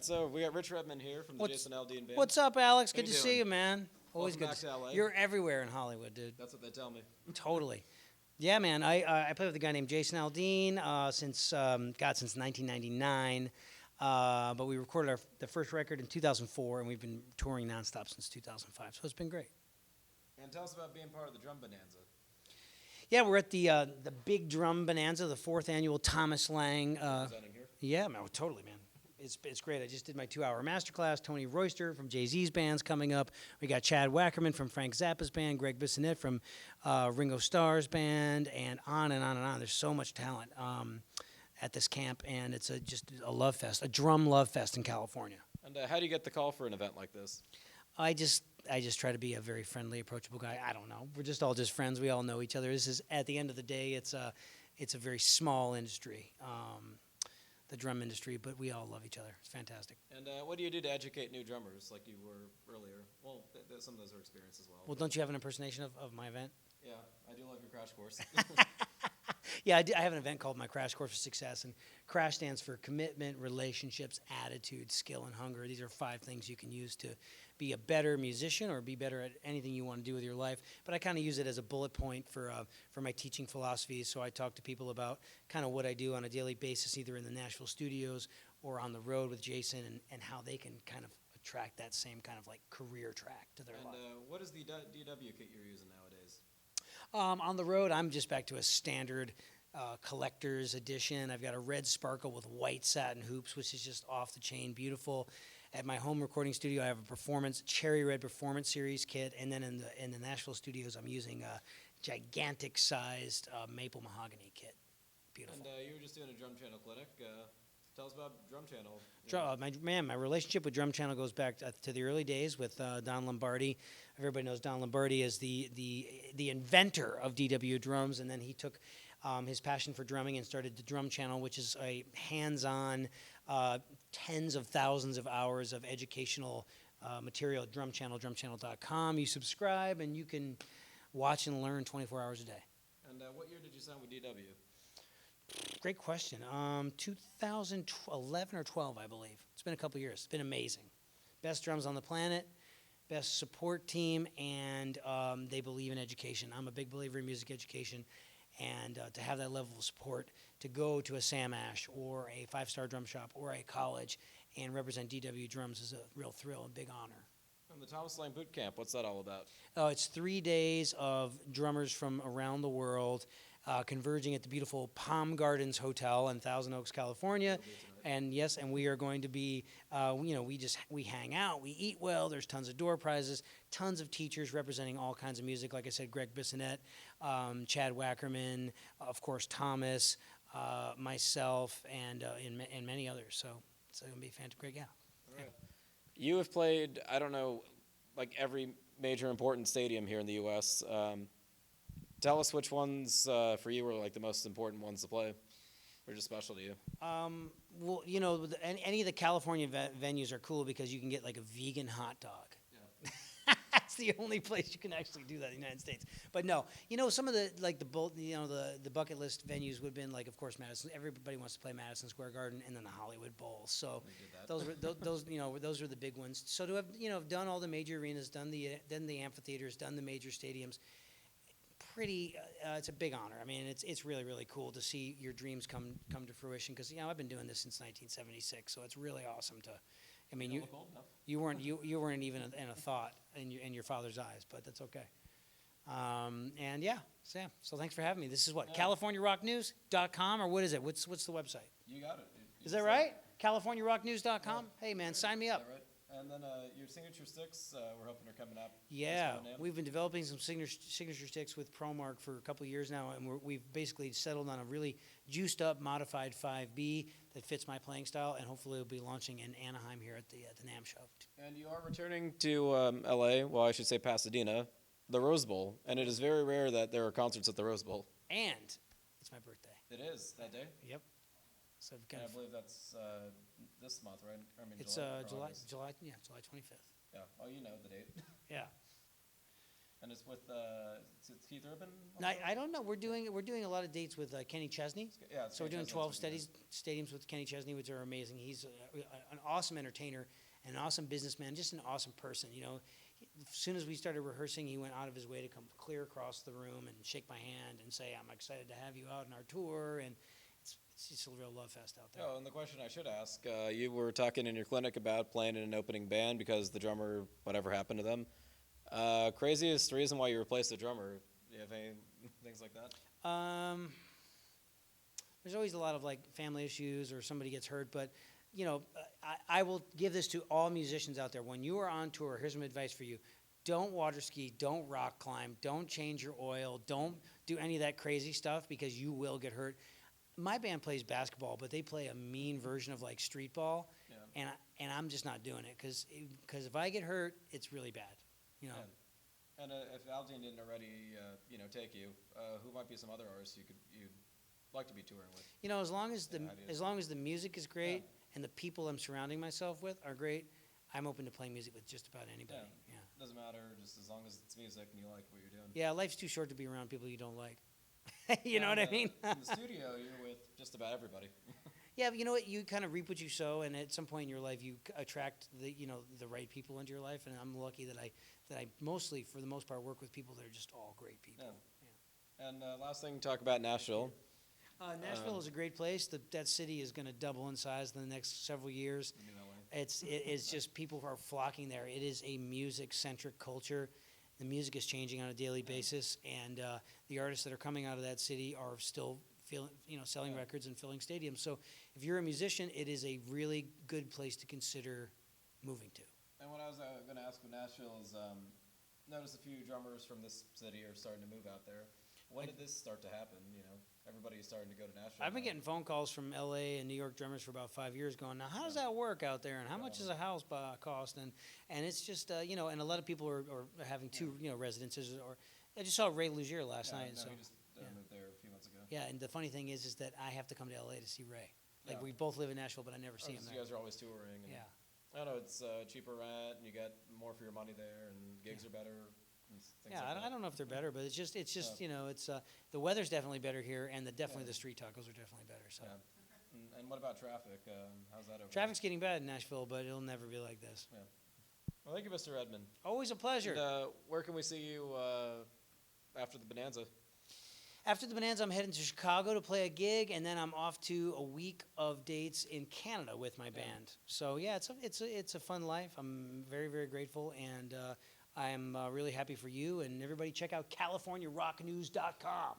So we got Rich Redmond here from the What's, Jason Aldean band. what's up, Alex? How Good you to doing? see you, man. Always Welcome good. back to LA. You're everywhere in Hollywood, dude. That's what they tell me. Totally. Yeah, man. I play with a guy named Jason Aldean since 1999. But we recorded the first record in 2004, and we've been touring nonstop since 2005. So it's been great. And tell us about being part of the Drum Bonanza. Yeah, we're at the Big Drum Bonanza, the 4th annual Thomas Lang. Presenting here. Yeah, man, totally, man. It's great. I just did my 2-hour masterclass. Tony Royster from Jay-Z's band's coming up. We got Chad Wackerman from Frank Zappa's band, Greg Bissonette from Ringo Starr's band, and on and on and on. There's so much talent at this camp, and it's just a love fest, a drum love fest in California. And how do you get the call for an event like this? I just try to be a very friendly, approachable guy. I don't know. We're just all just friends. We all know each other. This is, at the end of the day, it's a very small industry. The drum industry, but we all love each other. It's fantastic. And what do you do to educate new drummers like you were earlier? Well, some of those are experience as well. Well, don't you have an impersonation of my event? Yeah, I do love your crash course. Yeah, I have an event called My Crash Course for Success, and CRASH stands for commitment, relationships, attitude, skill, and hunger. These are 5 things you can use to be a better musician or be better at anything you want to do with your life. But I kind of use it as a bullet point for my teaching philosophies. So I talk to people about kind of what I do on a daily basis, either in the Nashville studios or on the road with Jason, and how they can kind of attract that same kind of like career track to their life. And what is the DW kit you're using nowadays? On the road, I'm just back to a standard collector's edition. I've got a red sparkle with white satin hoops, which is just off the chain, beautiful. At my home recording studio, I have a cherry red performance series kit, and then in the Nashville studios, I'm using a gigantic sized maple mahogany kit. Beautiful. And you were just doing a drum channel clinic. Tell us about Drum Channel. My relationship with Drum Channel goes back to the early days with Don Lombardi. Everybody knows Don Lombardi as the inventor of DW drums, and then he took his passion for drumming and started the Drum Channel, which is a hands-on, tens of thousands of hours of educational material at Drum Channel, drumchannel.com. You subscribe, and you can watch and learn 24 hours a day. And what year did you sign with DW? Great question. 2011 or 12, I believe. It's been a couple years. It's been amazing. Best drums on the planet, best support team, and they believe in education. I'm a big believer in music education, and to have that level of support, to go to a Sam Ash or a 5-star drum shop or a college and represent DW drums is a real thrill and big honor. And the Thomas Lang Boot Camp, what's that all about? It's 3 days of drummers from around the world converging at the beautiful Palm Gardens Hotel in Thousand Oaks, California. And yes, and we are going to be, we hang out, we eat well, there's tons of door prizes, tons of teachers representing all kinds of music. Like I said, Greg Bissonette, Chad Wackerman, of course, Thomas, myself, and many others. So it's going to be a fantastic, great, yeah. All right. You have played, I don't know, like every major important stadium here in the U.S. Tell us which ones for you were like the most important ones to play, or just special to you. Well, any of the California venues are cool because you can get like a vegan hot dog. Yeah. That's the only place you can actually do that in the United States. But no, some of the the bucket list venues would have been like, of course, Madison. Everybody wants to play Madison Square Garden, and then the Hollywood Bowl. So those were the big ones. So to have done all the major arenas, done the amphitheaters, done the major stadiums. It's a big honor. I mean, it's really, really cool to see your dreams come to fruition because I've been doing this since 1976, so it's really awesome to. I mean, you weren't even in a thought in your father's eyes, but that's okay. And yeah, Sam. So thanks for having me. This is what CaliforniaRockNews.com or what is it? What's the website? You got it. Is that right? CaliforniaRockNews.com. Hey man, sign me up. Right? And then your signature sticks, we're hoping are coming up. Yeah, we've been developing some signature sticks with ProMark for a couple of years now, and we've basically settled on a really juiced up, modified 5B that fits my playing style, and hopefully we'll be launching in Anaheim here at the NAMM show. And you are returning to LA, well, I should say Pasadena, the Rose Bowl, and it is very rare that there are concerts at the Rose Bowl. And it's my birthday. It is, that day? Yep. So I believe that's this month, right? I mean, it's July 25th. Yeah. Oh, you know the date. Yeah. And it's with it's Keith Urban. I don't know. We're doing a lot of dates with Kenny Chesney. Yeah, it's So we're Kenny doing Chesney's 12 stadiums with Kenny Chesney, which are amazing. He's an awesome entertainer, an awesome businessman, just an awesome person. You know, as soon as we started rehearsing, he went out of his way to come clear across the room and shake my hand and say, "I'm excited to have you out on our tour." And it's just a real love fest out there. Oh, and the question I should ask, you were talking in your clinic about playing in an opening band because the drummer, whatever happened to them. Craziest reason why you replaced the drummer? Do you have any things like that? There's always a lot of like family issues or somebody gets hurt, but you know, I will give this to all musicians out there. When you are on tour, here's some advice for you. Don't water ski, don't rock climb, don't change your oil, don't do any of that crazy stuff because you will get hurt. My band plays basketball, but they play a mean version of like street ball, Yeah. and I'm just not doing it because if I get hurt, it's really bad, you know. Yeah. And if Aldean didn't already, take you, who might be some other artists you'd like to be touring with? You know, as long as the music is great Yeah. and the people I'm surrounding myself with are great, I'm open to playing music with just about anybody. Yeah. Doesn't matter, just as long as it's music and you like what you're doing. Yeah, life's too short to be around people you don't like. You know what I mean? In the studio, you're with just about everybody. Yeah, but you know what? You kind of reap what you sow, and at some point in your life, you attract the right people into your life. And I'm lucky that I mostly, for the most part, work with people that are just all great people. Yeah. And last thing, talk about Nashville. Nashville is a great place. That city is going to double in size in the next several years. It's just people are flocking there. It is a music-centric culture. The music is changing on a daily basis, and the artists that are coming out of that city are still selling records and filling stadiums. So if you're a musician, it is a really good place to consider moving to. And what I was going to ask with Nashville is, notice a few drummers from this city are starting to move out there. When did this start to happen? Everybody's starting to go to Nashville. I've been getting phone calls from L.A. and New York drummers for about 5 years going, now how does that work out there, and how much does a house cost? And it's just, and a lot of people are having two residences. Or I just saw Ray Luzier last night. No, So he just moved there a few months ago. yeah, and the funny thing is that I have to come to L.A. to see Ray. Like we both live in Nashville, but I never see him So there. you guys are always touring. And Yeah. I don't know, it's cheaper rent, and you get more for your money there, and gigs are better. And things Yeah, like that. I don't know if they're better, but it's just it's the weather's definitely better here, and definitely the street tacos are definitely better. So Yeah. And what about traffic? How's that over traffic's getting bad in Nashville, but it'll never be like this. there? Yeah. Well, thank you, Mr. Redmond. Always a pleasure. And, where can we see you after the Bonanza? After the Bonanza, I'm heading to Chicago to play a gig, and then I'm off to a week of dates in Canada with my band. So yeah, it's a fun life. I'm very, very grateful, and I'm really happy for you and everybody. Check out CaliforniaRockNews.com.